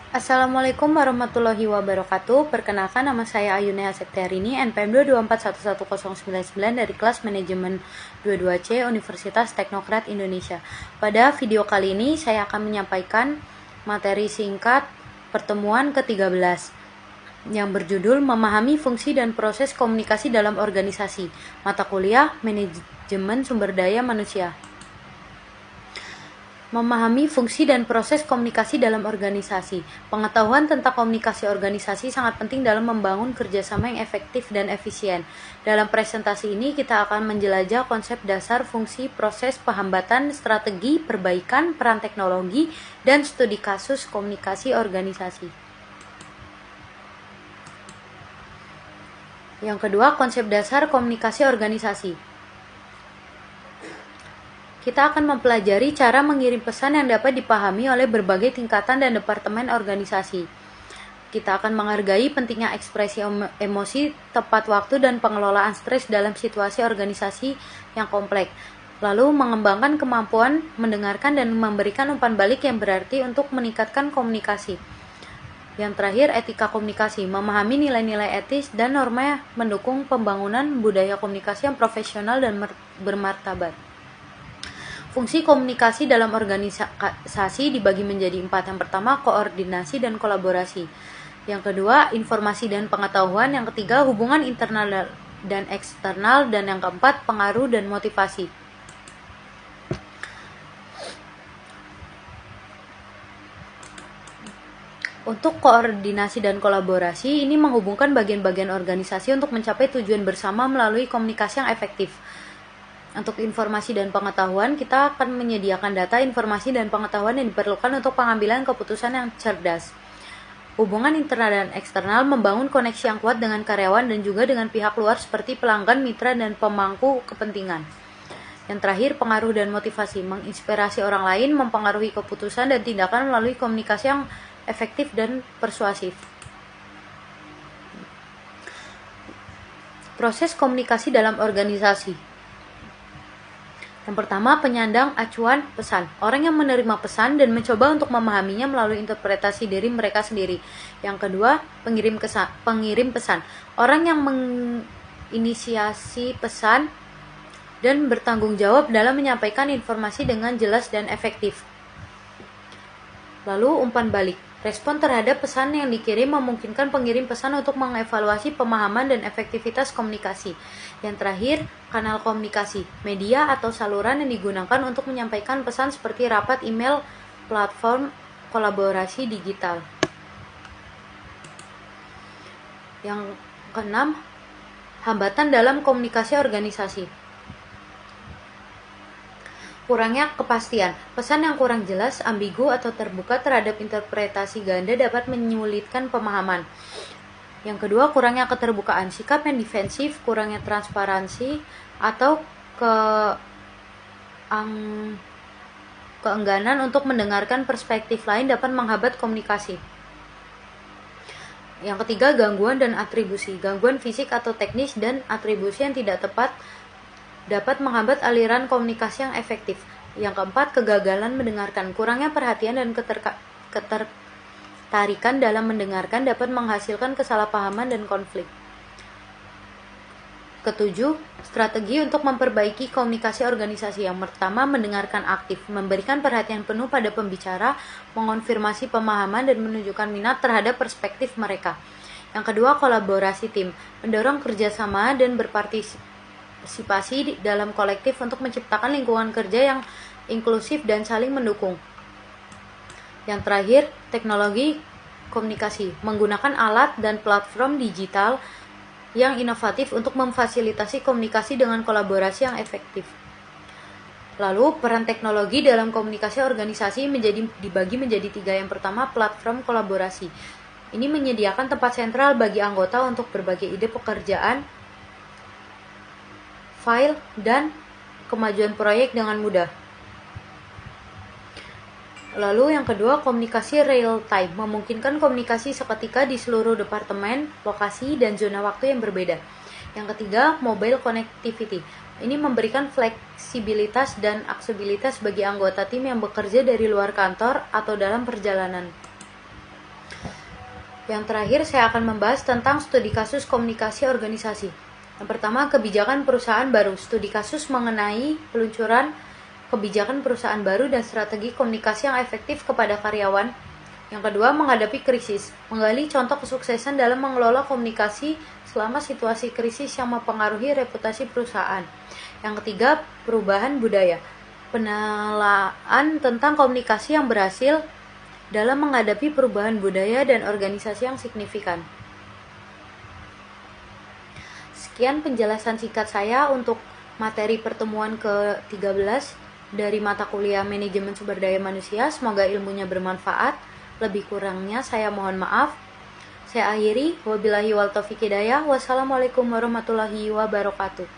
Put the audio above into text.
Assalamualaikum warahmatullahi wabarakatuh. Perkenalkan, nama saya Ayuneha Septiarini, NPM 224111099 dari kelas manajemen 22C Universitas Teknokrat Indonesia. Pada video kali ini saya akan menyampaikan materi singkat pertemuan ke-13 yang berjudul Memahami Fungsi dan Proses Komunikasi dalam Organisasi, mata kuliah Manajemen Sumber Daya Manusia. Memahami fungsi dan proses komunikasi dalam organisasi. Pengetahuan tentang komunikasi organisasi sangat penting dalam membangun kerjasama yang efektif dan efisien. Dalam presentasi ini kita akan menjelajah konsep dasar, fungsi, proses, penghambatan, strategi, perbaikan, peran teknologi, dan studi kasus komunikasi organisasi. Yang kedua, konsep dasar komunikasi organisasi. Kita akan mempelajari cara mengirim pesan yang dapat dipahami oleh berbagai tingkatan dan departemen organisasi. Kita akan menghargai pentingnya ekspresi emosi, tepat waktu, dan pengelolaan stres dalam situasi organisasi yang kompleks. Lalu mengembangkan kemampuan mendengarkan dan memberikan umpan balik yang berarti untuk meningkatkan komunikasi. Yang terakhir, etika komunikasi, memahami nilai-nilai etis dan norma yang mendukung pembangunan budaya komunikasi yang profesional dan bermartabat. Fungsi komunikasi dalam organisasi dibagi menjadi 4. Yang pertama, koordinasi dan kolaborasi. Yang kedua, informasi dan pengetahuan. Yang ketiga, hubungan internal dan eksternal. Dan yang keempat, pengaruh dan motivasi. Untuk koordinasi dan kolaborasi, ini menghubungkan bagian-bagian organisasi untuk mencapai tujuan bersama melalui komunikasi yang efektif. Untuk informasi dan pengetahuan, kita akan menyediakan data, informasi, dan pengetahuan yang diperlukan untuk pengambilan keputusan yang cerdas. Hubungan internal dan eksternal, membangun koneksi yang kuat dengan karyawan dan juga dengan pihak luar seperti pelanggan, mitra, dan pemangku kepentingan. Yang terakhir, pengaruh dan motivasi, menginspirasi orang lain, mempengaruhi keputusan dan tindakan melalui komunikasi yang efektif dan persuasif. Proses komunikasi dalam organisasi. Yang pertama, penyandang acuan pesan. Orang yang menerima pesan dan mencoba untuk memahaminya melalui interpretasi diri mereka sendiri. Yang kedua, pengirim pesan. Orang yang menginisiasi pesan dan bertanggung jawab dalam menyampaikan informasi dengan jelas dan efektif. Lalu, umpan balik. Respon terhadap pesan yang dikirim memungkinkan pengirim pesan untuk mengevaluasi pemahaman dan efektivitas komunikasi. Yang terakhir, kanal komunikasi, media atau saluran yang digunakan untuk menyampaikan pesan seperti rapat, email, platform kolaborasi digital. Yang keenam, hambatan dalam komunikasi organisasi. Kurangnya kepastian. Pesan yang kurang jelas, ambigu, atau terbuka terhadap interpretasi ganda dapat menyulitkan pemahaman. Yang kedua, kurangnya keterbukaan. Sikap yang defensif, kurangnya transparansi, atau keengganan untuk mendengarkan perspektif lain dapat menghambat komunikasi. Yang ketiga, gangguan dan atribusi. Gangguan fisik atau teknis dan atribusi yang tidak tepat dapat menghambat aliran komunikasi yang efektif. Yang keempat, kegagalan mendengarkan. Kurangnya perhatian dan ketertarikan dalam mendengarkan dapat menghasilkan kesalahpahaman dan konflik. Ketujuh, strategi untuk memperbaiki komunikasi organisasi. Yang pertama, mendengarkan aktif, memberikan perhatian penuh pada pembicara, mengonfirmasi pemahaman dan menunjukkan minat terhadap perspektif mereka. Yang kedua, kolaborasi tim, mendorong kerjasama dan berpartisipasi dalam kolektif untuk menciptakan lingkungan kerja yang inklusif dan saling mendukung. Yang terakhir, teknologi komunikasi, menggunakan alat dan platform digital yang inovatif untuk memfasilitasi komunikasi dengan kolaborasi yang efektif. Lalu, peran teknologi dalam komunikasi organisasi dibagi menjadi 3. Yang pertama, platform kolaborasi. Ini menyediakan tempat sentral bagi anggota untuk berbagi ide pekerjaan, file, dan kemajuan proyek dengan mudah. Lalu yang kedua, komunikasi real time, memungkinkan komunikasi seketika di seluruh departemen, lokasi, dan zona waktu yang berbeda. Yang ketiga, mobile connectivity. Ini memberikan fleksibilitas dan aksesibilitas bagi anggota tim yang bekerja dari luar kantor atau dalam perjalanan. Yang terakhir, saya akan membahas tentang studi kasus komunikasi organisasi. Yang pertama, kebijakan perusahaan baru. Studi kasus mengenai peluncuran kebijakan perusahaan baru dan strategi komunikasi yang efektif kepada karyawan. Yang kedua, menghadapi krisis. Menggali contoh kesuksesan dalam mengelola komunikasi selama situasi krisis yang mempengaruhi reputasi perusahaan. Yang ketiga, perubahan budaya. Penelaan tentang komunikasi yang berhasil dalam menghadapi perubahan budaya dan organisasi yang signifikan. Sekian penjelasan singkat saya untuk materi pertemuan ke-13 dari mata kuliah Manajemen Sumber Daya Manusia. Semoga ilmunya bermanfaat. Lebih kurangnya saya mohon maaf. Saya akhiri. Wabillahi wal taufiq hidayah. Wassalamualaikum warahmatullahi wabarakatuh.